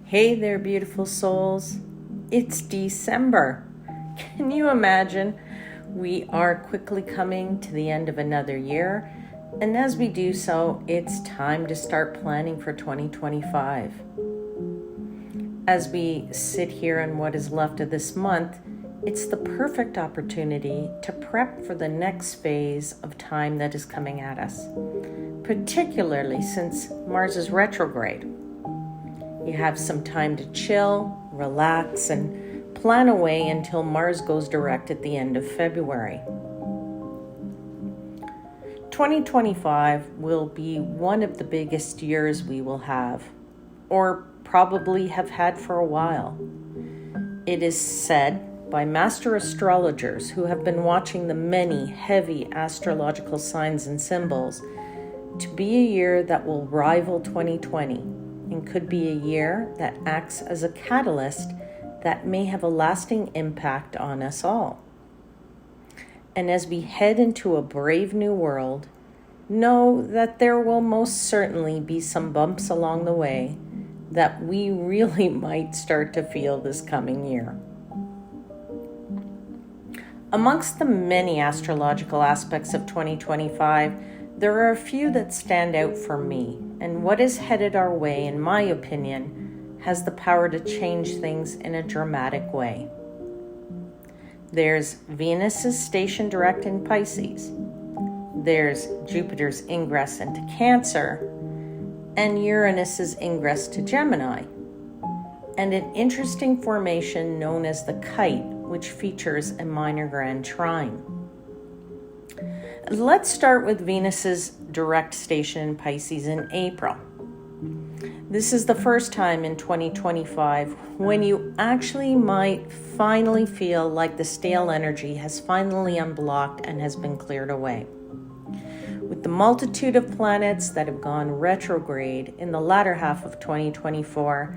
Hey there, beautiful souls. It's December. Can you imagine? We are quickly coming to the end of another year, and as we do so, it's time to start planning for 2025. As we sit here in what is left of this month, it's the perfect opportunity to prep for the next phase of time that is coming at us, particularly since Mars is retrograde. You have some time to chill, relax, and plan away until Mars goes direct at the end of February. 2025 will be one of the biggest years we will have, or probably have had for a while. It is said by master astrologers who have been watching the many heavy astrological signs and symbols to be a year that will rival 2020 and could be a year that acts as a catalyst that may have a lasting impact on us all. And as we head into a brave new world, know that there will most certainly be some bumps along the way that we really might start to feel this coming year. Amongst the many astrological aspects of 2025, there are a few that stand out for me, and what is headed our way, in my opinion, has the power to change things in a dramatic way. There's Venus's station direct in Pisces. There's Jupiter's ingress into Cancer, and Uranus's ingress to Gemini, and an interesting formation known as the Kite, which features a minor grand trine. Let's start with Venus's direct station in Pisces in April. This is the first time in 2025 when you actually might finally feel like the stale energy has finally unblocked and has been cleared away. With the multitude of planets that have gone retrograde in the latter half of 2024,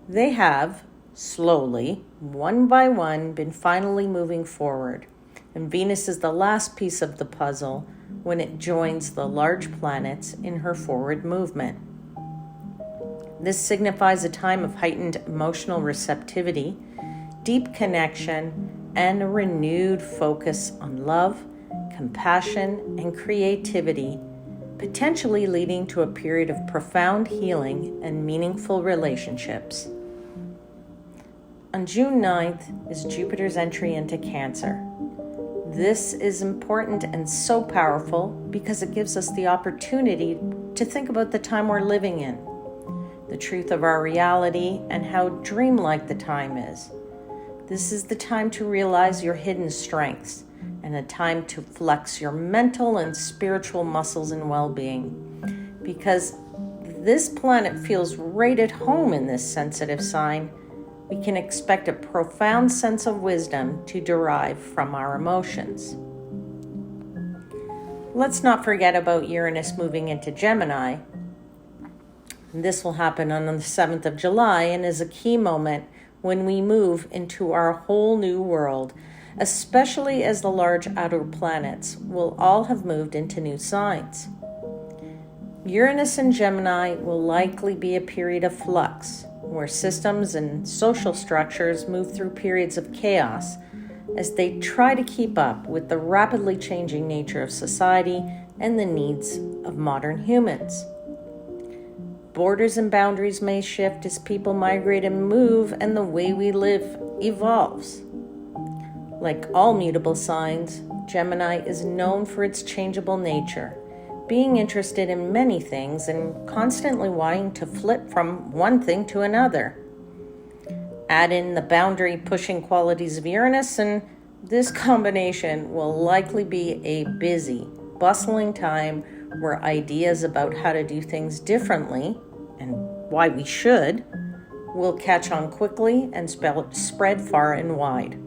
they have, slowly, one by one, been finally moving forward. And Venus is the last piece of the puzzle when it joins the large planets in her forward movement. This signifies a time of heightened emotional receptivity, deep connection, and a renewed focus on love, compassion, and creativity, potentially leading to a period of profound healing and meaningful relationships. On June 9th is Jupiter's entry into Cancer. This is important and so powerful because it gives us the opportunity to think about the time we're living in, the truth of our reality, and how dreamlike the time is. This is the time to realize your hidden strengths and a time to flex your mental and spiritual muscles and well-being, because this planet feels right at home in this sensitive sign. We can expect a profound sense of wisdom to derive from our emotions. Let's not forget about Uranus moving into Gemini. This will happen on the 7th of July and is a key moment when we move into our whole new world, especially as the large outer planets will all have moved into new signs. Uranus in Gemini will likely be a period of flux, where systems and social structures move through periods of chaos as they try to keep up with the rapidly changing nature of society and the needs of modern humans. Borders and boundaries may shift as people migrate and move, and the way we live evolves. Like all mutable signs, Gemini is known for its changeable nature, being interested in many things and constantly wanting to flip from one thing to another. Add in the boundary-pushing qualities of Uranus, and this combination will likely be a busy, bustling time where ideas about how to do things differently, and why we should, will catch on quickly and spread far and wide.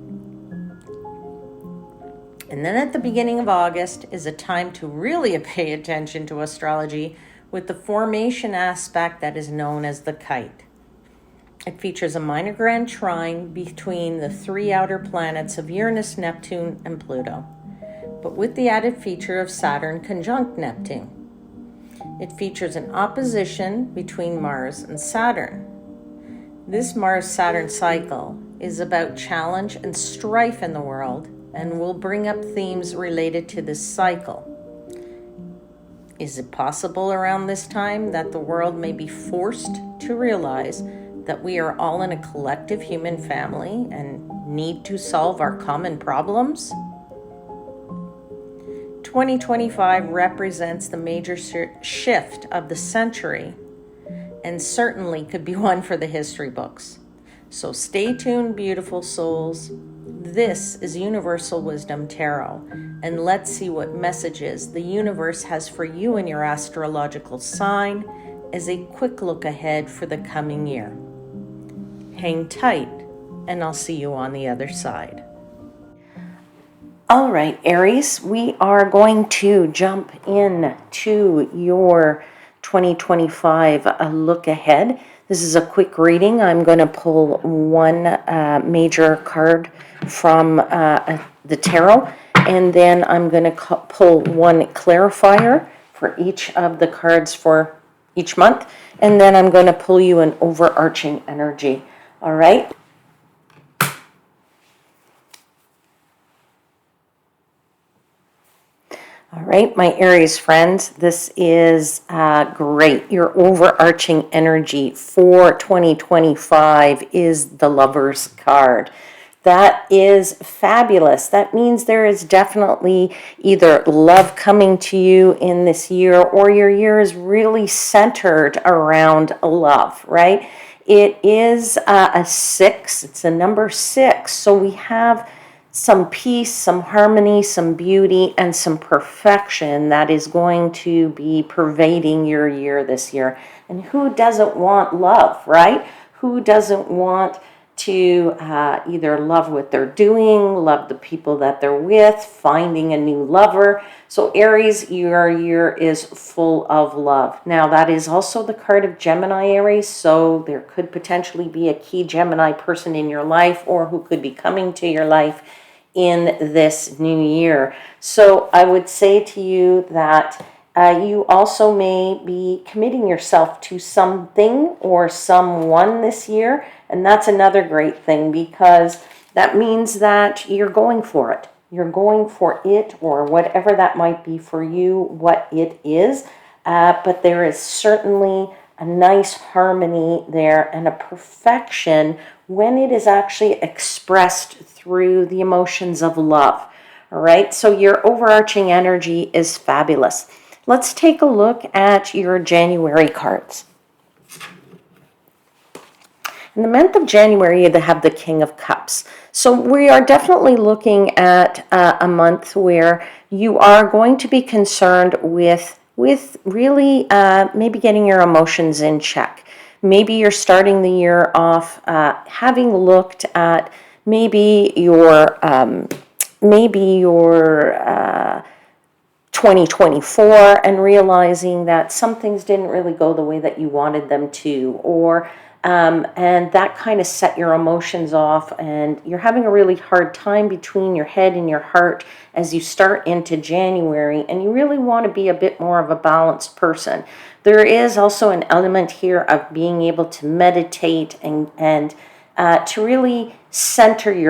And then at the beginning of August is a time to really pay attention to astrology with the formation aspect that is known as the Kite. It features a minor grand trine between the three outer planets of Uranus, Neptune, and Pluto, but with the added feature of Saturn conjunct Neptune. It features an opposition between Mars and Saturn. This Mars-Saturn cycle is about challenge and strife in the world and will bring up themes related to this cycle. Is it possible around this time that the world may be forced to realize that we are all in a collective human family and need to solve our common problems? 2025 represents the major shift of the century and certainly could be one for the history books. So stay tuned, beautiful souls. This is Universal Wisdom Tarot, and let's see what messages the universe has for you in your astrological sign as a quick look ahead for the coming year. Hang tight, and I'll see you on the other side. All right, Aries, we are going to jump in to your 2025 look ahead. This is a quick reading. I'm going to pull one major card from the tarot, and then I'm going to pull one clarifier for each of the cards for each month, and then I'm going to pull you an overarching energy. All right? All right, my Aries friends, this is great. Your overarching energy for 2025 is the Lover's card. That is fabulous. That means there is definitely either love coming to you in this year, or your year is really centered around love, right? It is a 6. It's a number 6. So we have some peace, some harmony, some beauty, and some perfection that is going to be pervading your year this year. And who doesn't want love, right? Who doesn't want to either love what they're doing, love the people that they're with, finding a new lover? So Aries, your year is full of love. Now that is also the card of Gemini, Aries, so there could potentially be a key Gemini person in your life, or who could be coming to your life in this new year. So I would say to you that you also may be committing yourself to something or someone this year, and that's another great thing, because that means that you're going for it. You're going for it, or whatever that might be for you, what it is. But there is certainly a nice harmony there and a perfection when it is actually expressed through the emotions of love. All right, so your overarching energy is fabulous. Let's take a look at your January cards. In the month of January, you have the King of Cups. So we are definitely looking at a month where you are going to be concerned with really maybe getting your emotions in check. Maybe you're starting the year off having looked at maybe your 2024 and realizing that some things didn't really go the way that you wanted them to, or and that kind of set your emotions off, and you're having a really hard time between your head and your heart as you start into January, and you really want to be a bit more of a balanced person. There is also an element here of being able to meditate and to really centering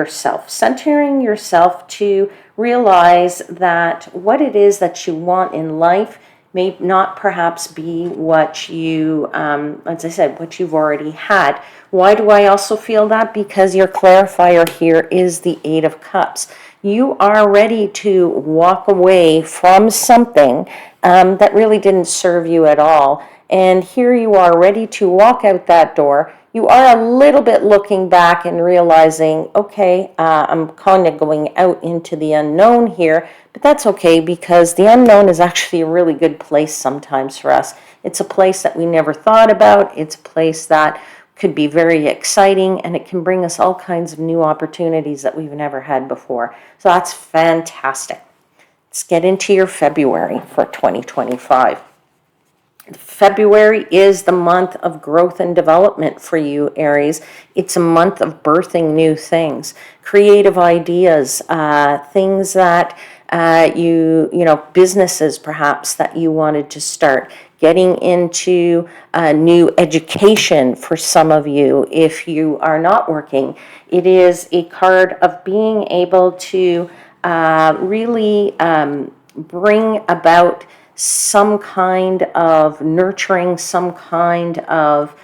yourself to realize that what it is that you want in life may not perhaps be what you, as I said, what you've already had. Why do I also feel that? Because your clarifier here is the Eight of Cups. You are ready to walk away from something that really didn't serve you at all. And here you are ready to walk out that door. You are a little bit looking back and realizing, okay, I'm kind of going out into the unknown here, but that's okay, because the unknown is actually a really good place sometimes for us. It's a place that we never thought about. It's a place that could be very exciting, and it can bring us all kinds of new opportunities that we've never had before. So that's fantastic. Let's get into your February for 2025. February is the month of growth and development for you, Aries. It's a month of birthing new things, creative ideas, things that businesses perhaps that you wanted to start, getting into a new education for some of you if you are not working. It is a card of being able to really bring about some kind of nurturing, some kind of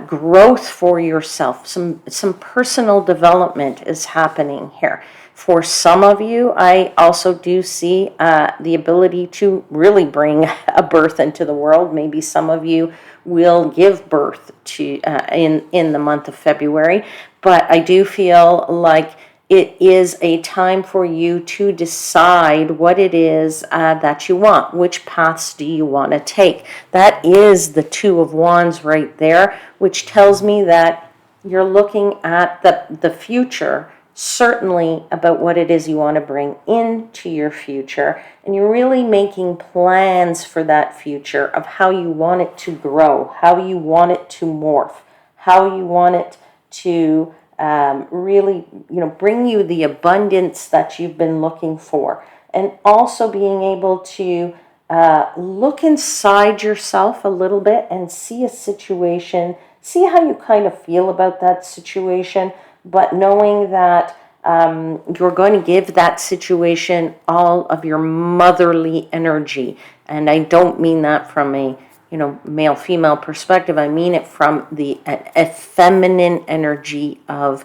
growth for yourself. Some personal development is happening here. For some of you, I also do see the ability to really bring a birth into the world. Maybe some of you will give birth to in the month of February, but I do feel like it is a time for you to decide what it is that you want. Which paths do you want to take? That is the Two of Wands right there, which tells me that you're looking at the future, certainly about what it is you want to bring into your future, and you're really making plans for that future of how you want it to grow, how you want it to morph, how you want it to really, bring you the abundance that you've been looking for. And also being able to look inside yourself a little bit and see a situation, see how you kind of feel about that situation, but knowing that you're going to give that situation all of your motherly energy. And I don't mean that from a male-female perspective. I mean it from a feminine energy of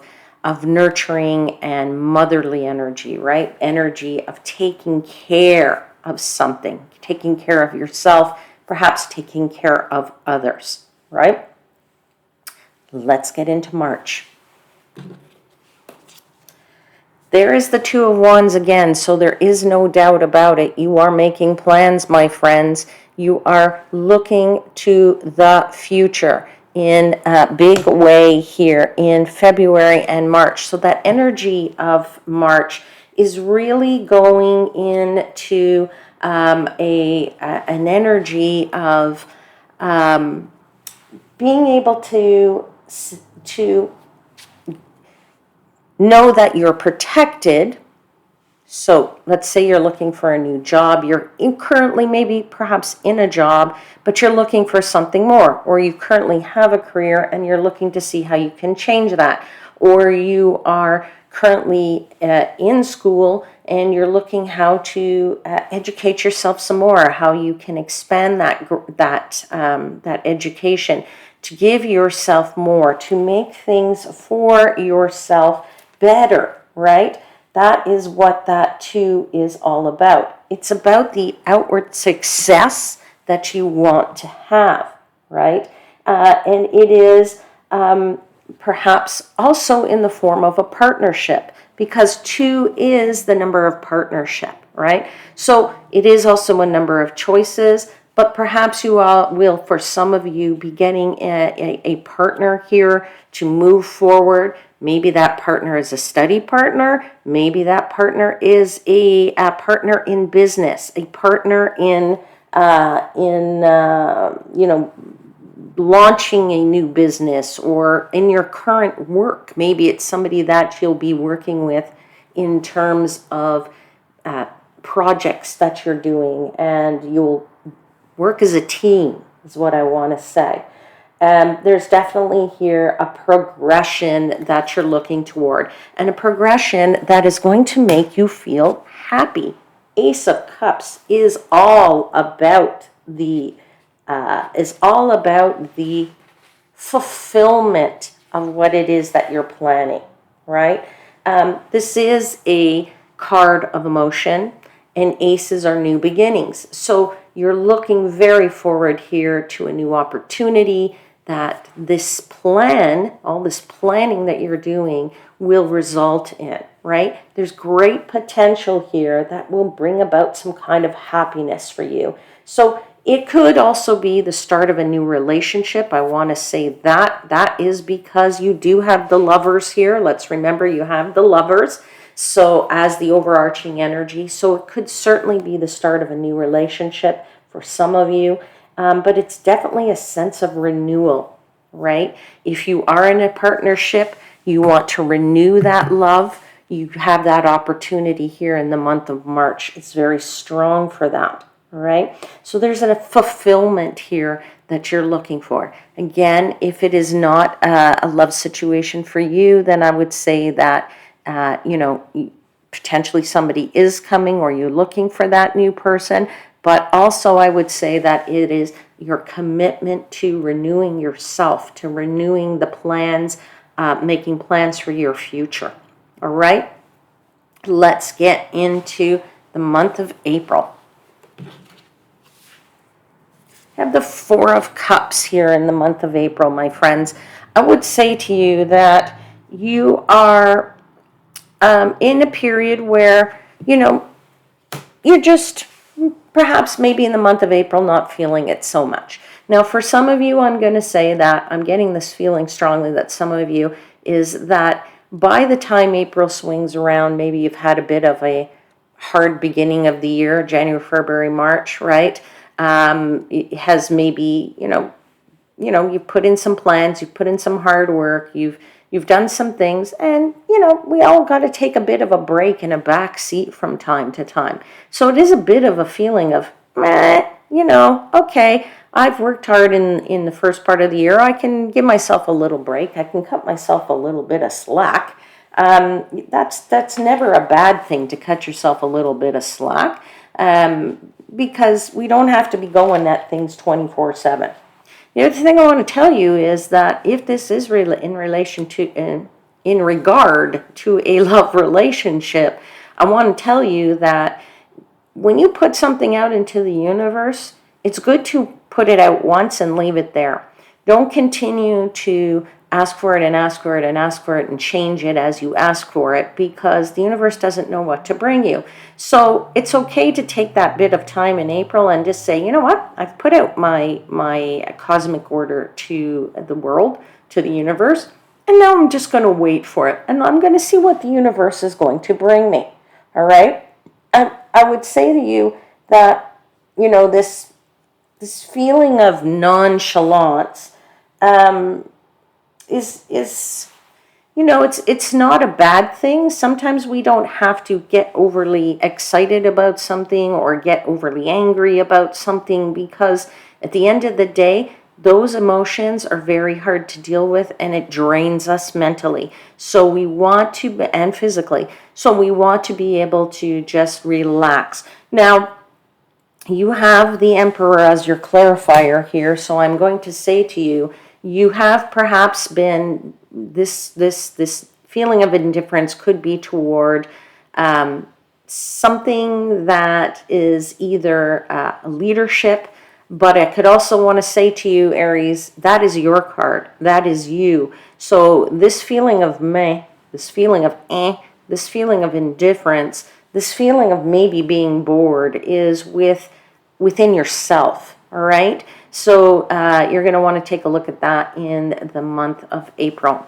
nurturing and motherly energy, right? Energy of taking care of something, taking care of yourself, perhaps taking care of others, right? Let's get into March. There is the Two of Wands again, so there is no doubt about it. You are making plans, my friends. You are looking to the future in a big way here in February and March. So that energy of March is really going into an energy of being able to know that you're protected. So let's say you're looking for a new job. You're currently maybe perhaps in a job, but you're looking for something more. Or you currently have a career and you're looking to see how you can change that. Or you are currently in school and you're looking how to educate yourself some more, how you can expand that education, to give yourself more, to make things for yourself better, right? That is what that two is all about. It's about the outward success that you want to have, right? And it is perhaps also in the form of a partnership, because two is the number of partnership, right? So it is also a number of choices, but perhaps you will, for some of you, be getting a partner here to move forward. Maybe that partner is a study partner. Maybe that partner is a partner in business, a partner in launching a new business, or in your current work. Maybe it's somebody that you'll be working with in terms of projects that you're doing, and you'll work as a team, is what I want to say. There's definitely here a progression that you're looking toward, and a progression that is going to make you feel happy. Ace of Cups is all about the fulfillment of what it is that you're planning, right? This is a card of emotion, and aces are new beginnings. So you're looking very forward here to a new opportunity, that this plan, all this planning that you're doing, will result in, right? There's great potential here that will bring about some kind of happiness for you. So it could also be the start of a new relationship. I want to say that is because you do have the Lovers here. Let's remember you have the Lovers, so as the overarching energy. So it could certainly be the start of a new relationship for some of you. But it's definitely a sense of renewal, right? If you are in a partnership, you want to renew that love, you have that opportunity here in the month of March. It's very strong for that, All right. So there's a fulfillment here that you're looking for. Again, if it is not a love situation for you, then I would say that, potentially somebody is coming or you're looking for that new person. But also I would say that it is your commitment to renewing yourself, to renewing the plans, making plans for your future. All right. Let's get into the month of April. Have the Four of Cups here in the month of April, my friends. I would say to you that you are in a period where, you're just perhaps maybe in the month of April not feeling it so much. Now, for some of you, I'm going to say that I'm getting this feeling strongly that some of you is that by the time April swings around, maybe you've had a bit of a hard beginning of the year, January, February, March, right? It has maybe, you've put in some plans, you've put in some hard work, you've done some things, and, we all got to take a bit of a break and a back seat from time to time. So it is a bit of a feeling of, okay, I've worked hard in the first part of the year. I can give myself a little break. I can cut myself a little bit of slack. That's never a bad thing, to cut yourself a little bit of slack, because we don't have to be going at things 24/7. The other thing I want to tell you is that if this is in relation to, in regard to a love relationship, I want to tell you that when you put something out into the universe, it's good to put it out once and leave it there. Don't continue to ask for it and ask for it and ask for it and change it as you ask for it, because the universe doesn't know what to bring you. So it's okay to take that bit of time in April and just say, you know what, I've put out my cosmic order to the world, to the universe, and now I'm just going to wait for it, and I'm going to see what the universe is going to bring me. All right? And I would say to you that, this feeling of nonchalance is it's not a bad thing. Sometimes we don't have to get overly excited about something or get overly angry about something, because at the end of the day, those emotions are very hard to deal with, and it drains us mentally. So we want to, and physically, so we want to be able to just relax. Now, you have the Emperor as your clarifier here, so I'm going to say to you, you have perhaps been, this feeling of indifference could be toward something that is either leadership, but I could also want to say to you, Aries, that is your card. That is you. So this feeling of meh, this feeling of this feeling of indifference, this feeling of maybe being bored is within yourself, all right? So you're going to want to take a look at that in the month of April.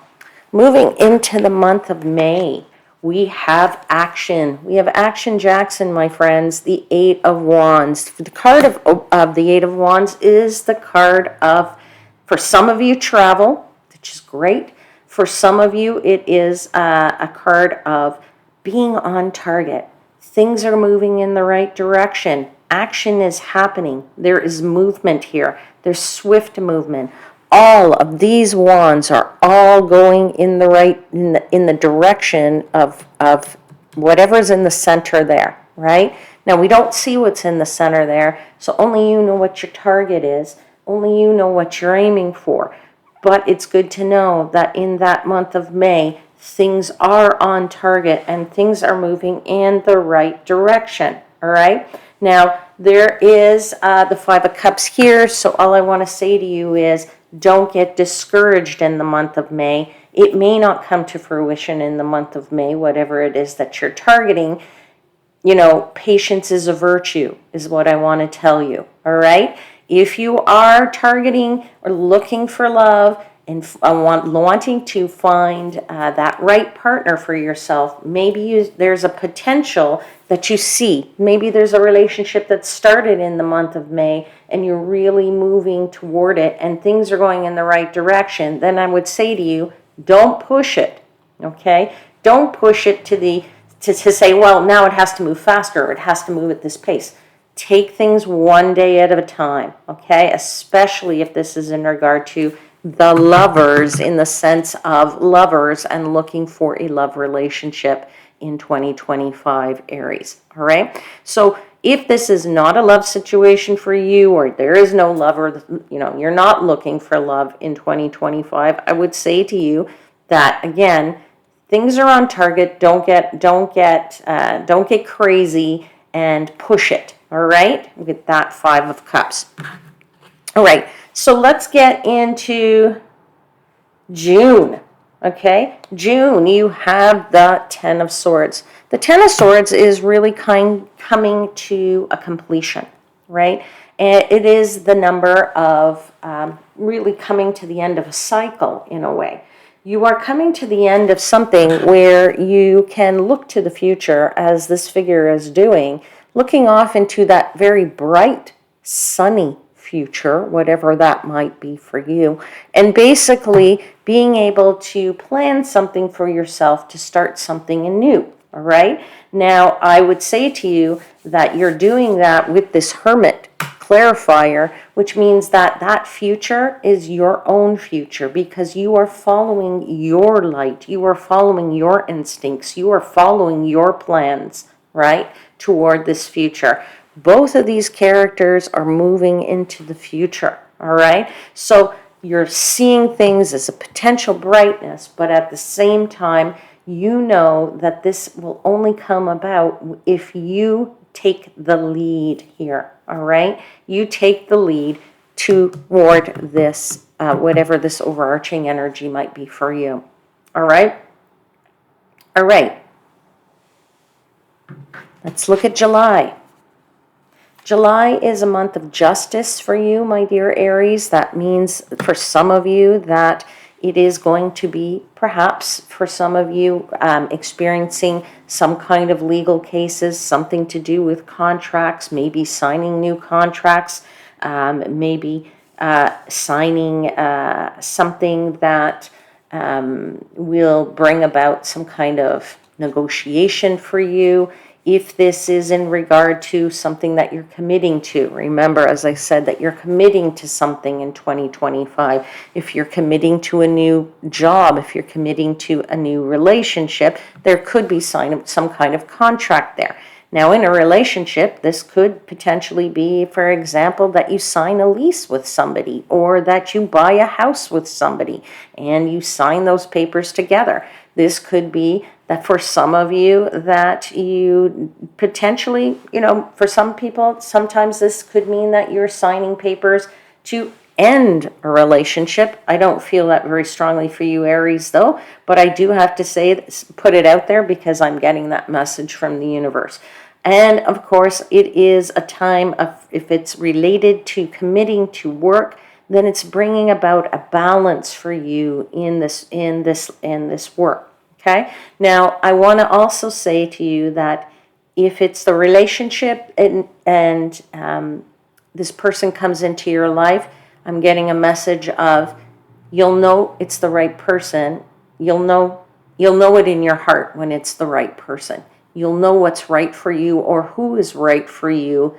Moving into the month of May, we have action. We have Action Jackson, my friends, the Eight of Wands. The card of the Eight of Wands is the card of, for some of you, travel, which is great. For some of you, it is a card of being on target. Things are moving in the right direction. Action is happening. There is movement here. There's swift movement. All of these wands are all going in the right, in the direction of whatever's in the center there, right? Now, we don't see what's in the center there, so only you know what your target is. Only you know what you're aiming for. But it's good to know that in that month of May, things are on target and things are moving in the right direction, all right? Now, there is the Five of Cups here, so all I want to say to you is don't get discouraged in the month of May. It may not come to fruition in the month of May, whatever it is that you're targeting. Patience is a virtue, is what I want to tell you, all right? If you are targeting or looking for love and wanting to find that right partner for yourself, maybe there's a potential that you see. Maybe there's a relationship that started in the month of May and you're really moving toward it and things are going in the right direction. Then I would say to you, don't push it, okay? Don't push it to say, well, now it has to move faster or it has to move at this pace. Take things one day at a time, okay? Especially if this is in regard to the lovers, in the sense of lovers and looking for a love relationship in 2025, Aries, all right? So if this is not a love situation for you, or there is no lover, you're not looking for love in 2025, I would say to you that, again, things are on target. Don't get crazy and push it. All right, we get that 5 of Cups. All right, so let's get into June. Okay, June, you have the 10 of Swords. The 10 of Swords is really coming to a completion, right? And it is the number of really coming to the end of a cycle in a way. You are coming to the end of something where you can look to the future, as this figure is doing, looking off into that very bright, sunny future, whatever that might be for you, and basically being able to plan something for yourself to start something anew, all right? Now, I would say to you that you're doing that with this Hermit clarifier, which means that that future is your own future, because you are following your light, you are following your instincts, you are following your plans, right, toward this future. Both of these characters are moving into the future, all right? So you're seeing things as a potential brightness, but at the same time, you know that this will only come about if you take the lead here, all right? You take the lead toward this, whatever this overarching energy might be for you, all right? All right. Let's look at July. July is a month of justice for you, my dear Aries. That means for some of you that it is going to be, perhaps for some of you, experiencing some kind of legal cases, something to do with contracts, maybe signing new contracts, maybe signing something that will bring about some kind of negotiation for you. If this is in regard to something that you're committing to, remember, as I said, that you're committing to something in 2025. If you're committing to a new job, if you're committing to a new relationship, there could be some kind of contract there. Now, in a relationship, this could potentially be, for example, that you sign a lease with somebody, or that you buy a house with somebody and you sign those papers together. This could be that for some of you that you potentially, for some people, sometimes this could mean that you're signing papers to end a relationship. I don't feel that very strongly for you, Aries, though, but I do have to say, put it out there because I'm getting that message from the universe. And of course, it is a time of, if it's related to committing to work, then it's bringing about a balance for you in this work. Okay. Now, I want to also say to you that if it's the relationship and this person comes into your life, I'm getting a message of, you'll know it's the right person. You'll know it in your heart when it's the right person. You'll know what's right for you, or who is right for you.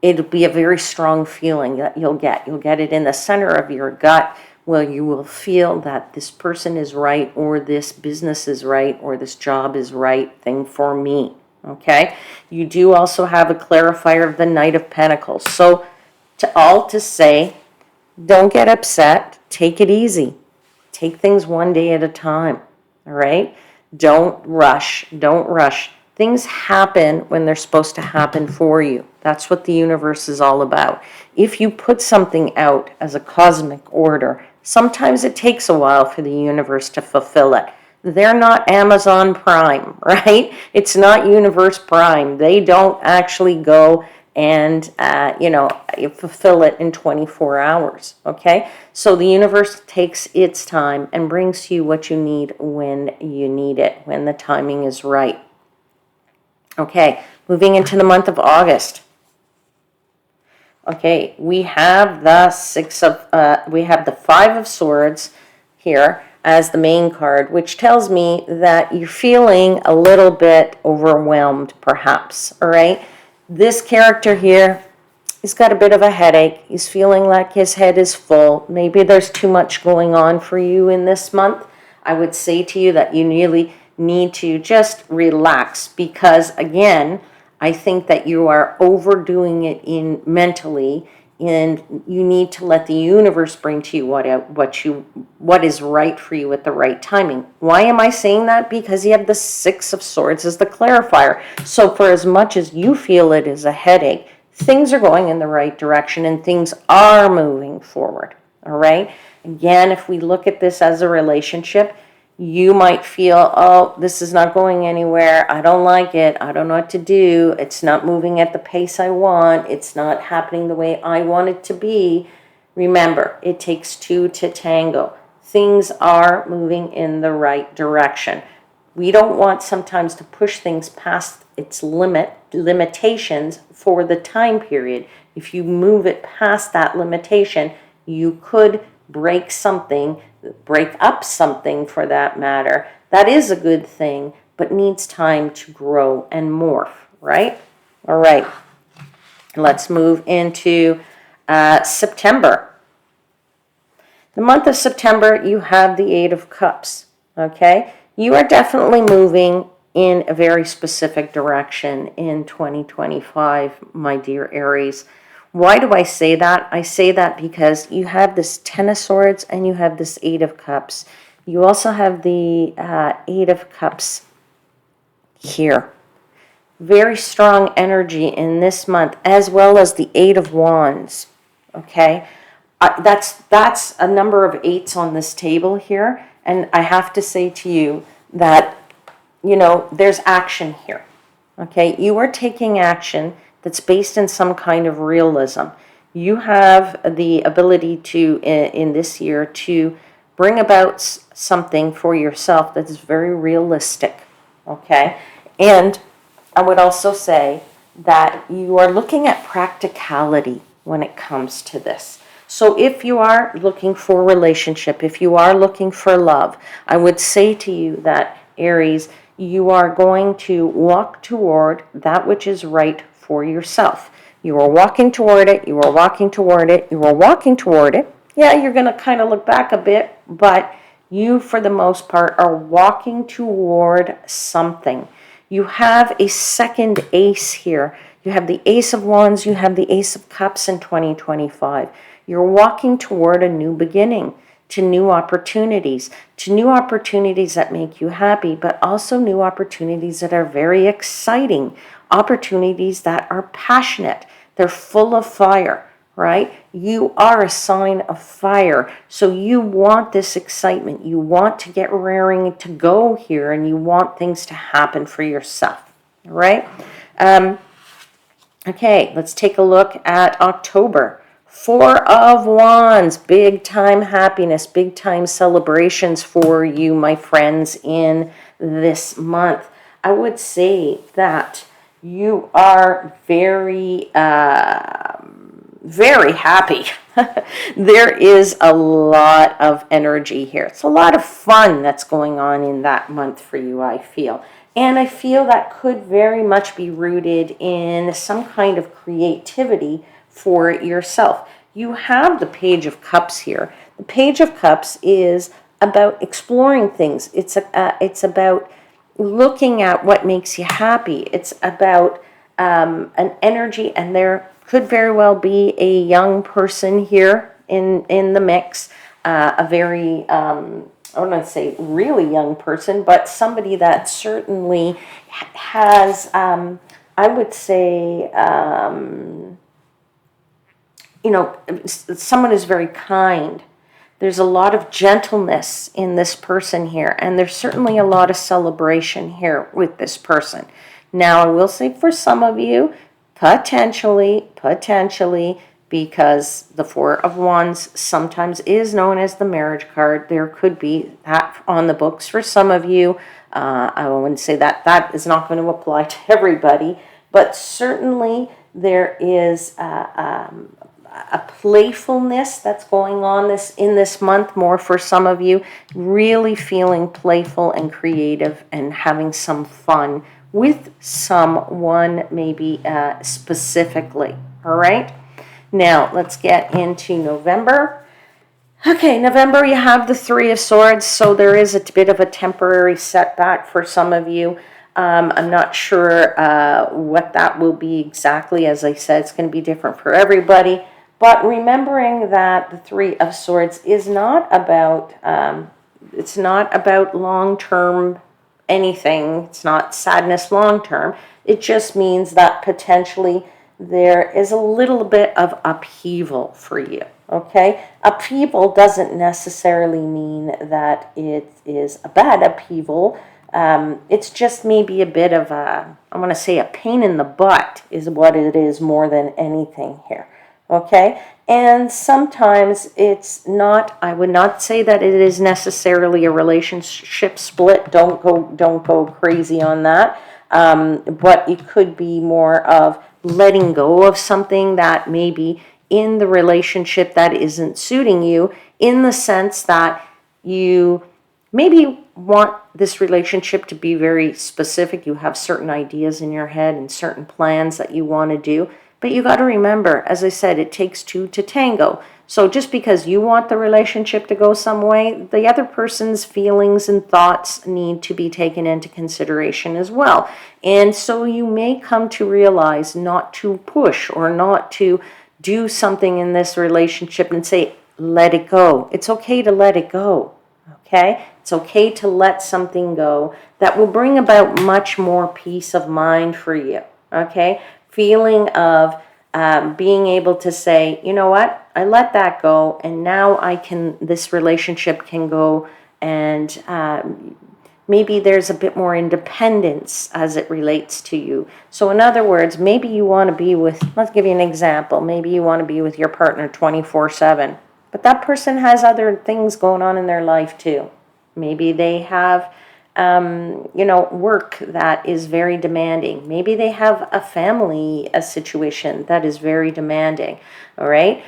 It'll be a very strong feeling that you'll get. You'll get it in the center of your gut, where you will feel that this person is right, or this business is right, or this job is right thing for me, okay? You do also have a clarifier of the Knight of Pentacles. So to say, don't get upset, take it easy. Take things one day at a time, all right? Don't rush. Things happen when they're supposed to happen for you. That's what the universe is all about. If you put something out as a cosmic order, sometimes it takes a while for the universe to fulfill it. They're not Amazon Prime, right? It's not Universe Prime. They don't actually go and, fulfill it in 24 hours, okay? So the universe takes its time and brings you what you need when you need it, when the timing is right. Okay, moving into the month of August. Okay, we have the the 5 of Swords here as the main card, which tells me that you're feeling a little bit overwhelmed, perhaps, all right? This character here, he's got a bit of a headache. He's feeling like his head is full. Maybe there's too much going on for you in this month. I would say to you that you really need to just relax, because again, I think that you are overdoing it in mentally, and you need to let the universe bring to you what is right for you at the right timing. Why am I saying that? Because you have the Six of Swords as the clarifier. So for as much as you feel it is a headache, things are going in the right direction and things are moving forward. All right. Again, if we look at this as a relationship, you might feel, oh, this is not going anywhere. I don't like it. I don't know what to do. It's not moving at the pace I want. It's not happening the way I want it to be. Remember, it takes two to tango. Things are moving in the right direction. We don't want sometimes to push things past its limitations for the time period. If you move it past that limitation, you could break up something for that matter. That is a good thing, but needs time to grow and morph, right? All right, let's move into September. The month of September, you have the Eight of Cups, okay? You are definitely moving in a very specific direction in 2025, my dear Aries. Why do I say that? I say that because you have this Ten of Swords and you have this Eight of Cups. You also have the Eight of Cups here. Very strong energy in this month, as well as the Eight of Wands, okay? That's a number of eights on this table here, and I have to say to you that, there's action here, okay? You are taking action that's based in some kind of realism. You have the ability to, in this year, to bring about something for yourself that is very realistic, okay? And I would also say that you are looking at practicality when it comes to this. So if you are looking for a relationship, if you are looking for love, I would say to you that, Aries, you are going to walk toward that which is right for yourself. You are walking toward it, you are walking toward it, you are walking toward it. Yeah, you're going to kind of look back a bit, but you, for the most part, are walking toward something. You have a second ace here. You have the Ace of Wands, you have the Ace of Cups in 2025. You're walking toward a new beginning, to new opportunities that make you happy, but also new opportunities that are very exciting, opportunities that are passionate. They're full of fire, right? You are a sign of fire, so you want this excitement. You want to get raring to go here, and you want things to happen for yourself, all right? Okay, let's take a look at October. Four of Wands, big time happiness, big time celebrations for you, my friends, in this month. I would say that you are very, very happy. There is a lot of energy here. It's a lot of fun that's going on in that month for you, I feel. And I feel that could very much be rooted in some kind of creativity for yourself. You have the Page of Cups here. The Page of Cups is about exploring things. It's about looking at what makes you happy. It's about an energy, and there could very well be a young person here in the mix, a very I don't want to say really young person, but somebody that certainly has, I would say, someone who's very kind. There's a lot of gentleness in this person here, and there's certainly a lot of celebration here with this person. Now, I will say for some of you, potentially, because the Four of Wands sometimes is known as the marriage card, there could be that on the books for some of you. I wouldn't say that is not going to apply to everybody, but certainly there is a playfulness that's going on in this month, more for some of you, really feeling playful and creative and having some fun with someone maybe specifically. All right. Now let's get into November. Okay, November, you have the Three of Swords, so there is a bit of a temporary setback for some of you. I'm not sure what that will be exactly. As I said, it's going to be different for everybody. But remembering that the Three of Swords is not about, it's not about long-term anything. It's not sadness long-term. It just means that potentially there is a little bit of upheaval for you. Okay, upheaval doesn't necessarily mean that it is a bad upheaval. It's just maybe a bit of a, I want to say a pain in the butt is what it is more than anything here. Okay, and sometimes it's not, I would not say that it is necessarily a relationship split. Don't go crazy on that. But it could be more of letting go of something that maybe in the relationship that isn't suiting you, in the sense that you maybe want this relationship to be very specific. You have certain ideas in your head and certain plans that you want to do. But you got to remember, as I said, it takes two to tango. So just because you want the relationship to go some way, the other person's feelings and thoughts need to be taken into consideration as well. And so you may come to realize not to push or not to do something in this relationship and say, let it go. It's okay to let it go. Okay? It's okay to let something go that will bring about much more peace of mind for you. Okay? Feeling of being able to say, you know what, I let that go, and now this relationship can go, and maybe there's a bit more independence as it relates to you. So in other words, maybe you want to be with, let's give you an example, maybe you want to be with your partner 24/7, but that person has other things going on in their life too. Maybe they have work that is very demanding. Maybe they have a situation that is very demanding, all right?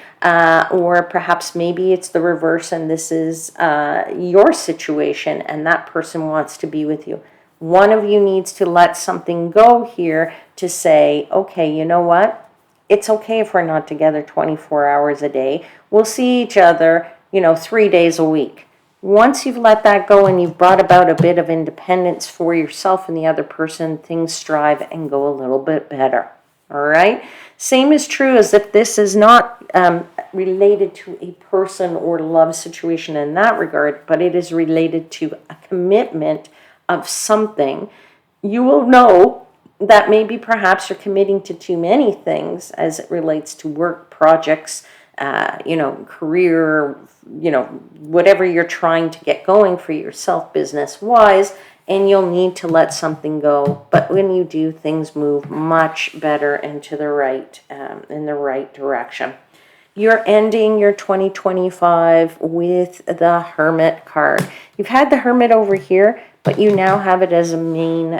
Or perhaps maybe it's the reverse and this is your situation and that person wants to be with you. One of you needs to let something go here to say, okay, you know what? It's okay if we're not together 24 hours a day. We'll see each other, 3 days a week. Once you've let that go and you've brought about a bit of independence for yourself and the other person, things strive and go a little bit better. All right? Same is true as if this is not related to a person or love situation in that regard, but it is related to a commitment of something. You will know that maybe perhaps you're committing to too many things as it relates to work, projects, career, whatever you're trying to get going for yourself business-wise, and you'll need to let something go. But when you do, things move much better into the right, in the right direction. You're ending your 2025 with the Hermit card. You've had the Hermit over here, but you now have it as a main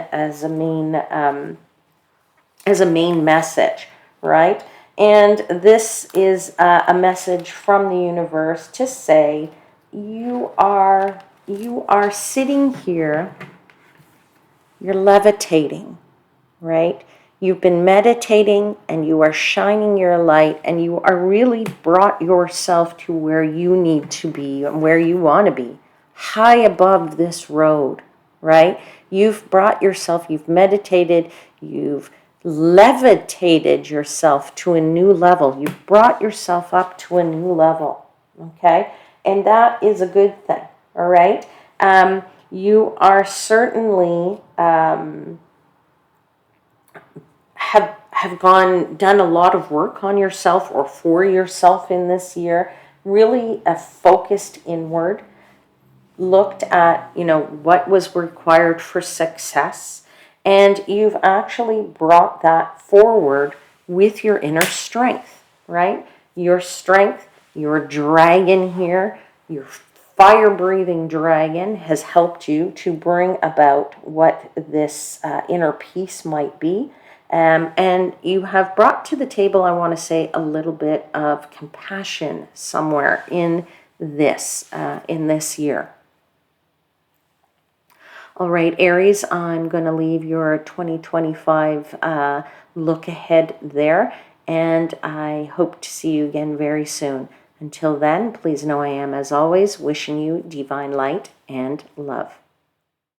message, right? And this is a message from the universe to say you are sitting here, you're levitating, right? You've been meditating and you are shining your light and you are really brought yourself to where you need to be and where you want to be, high above this road, right? You've brought yourself, you've meditated, you've levitated yourself to a new level. You've brought yourself up to a new level, okay? And that is a good thing, all right? You are certainly have done a lot of work on yourself or for yourself in this year, really focused inward, looked at, what was required for success, and you've actually brought that forward with your inner strength, right? Your strength, your dragon here, your fire-breathing dragon has helped you to bring about what this inner peace might be. And you have brought to the table, I want to say, a little bit of compassion somewhere in this year. All right, Aries, I'm going to leave your 2025 look ahead there, and I hope to see you again very soon. Until then, please know I am, as always, wishing you divine light and love.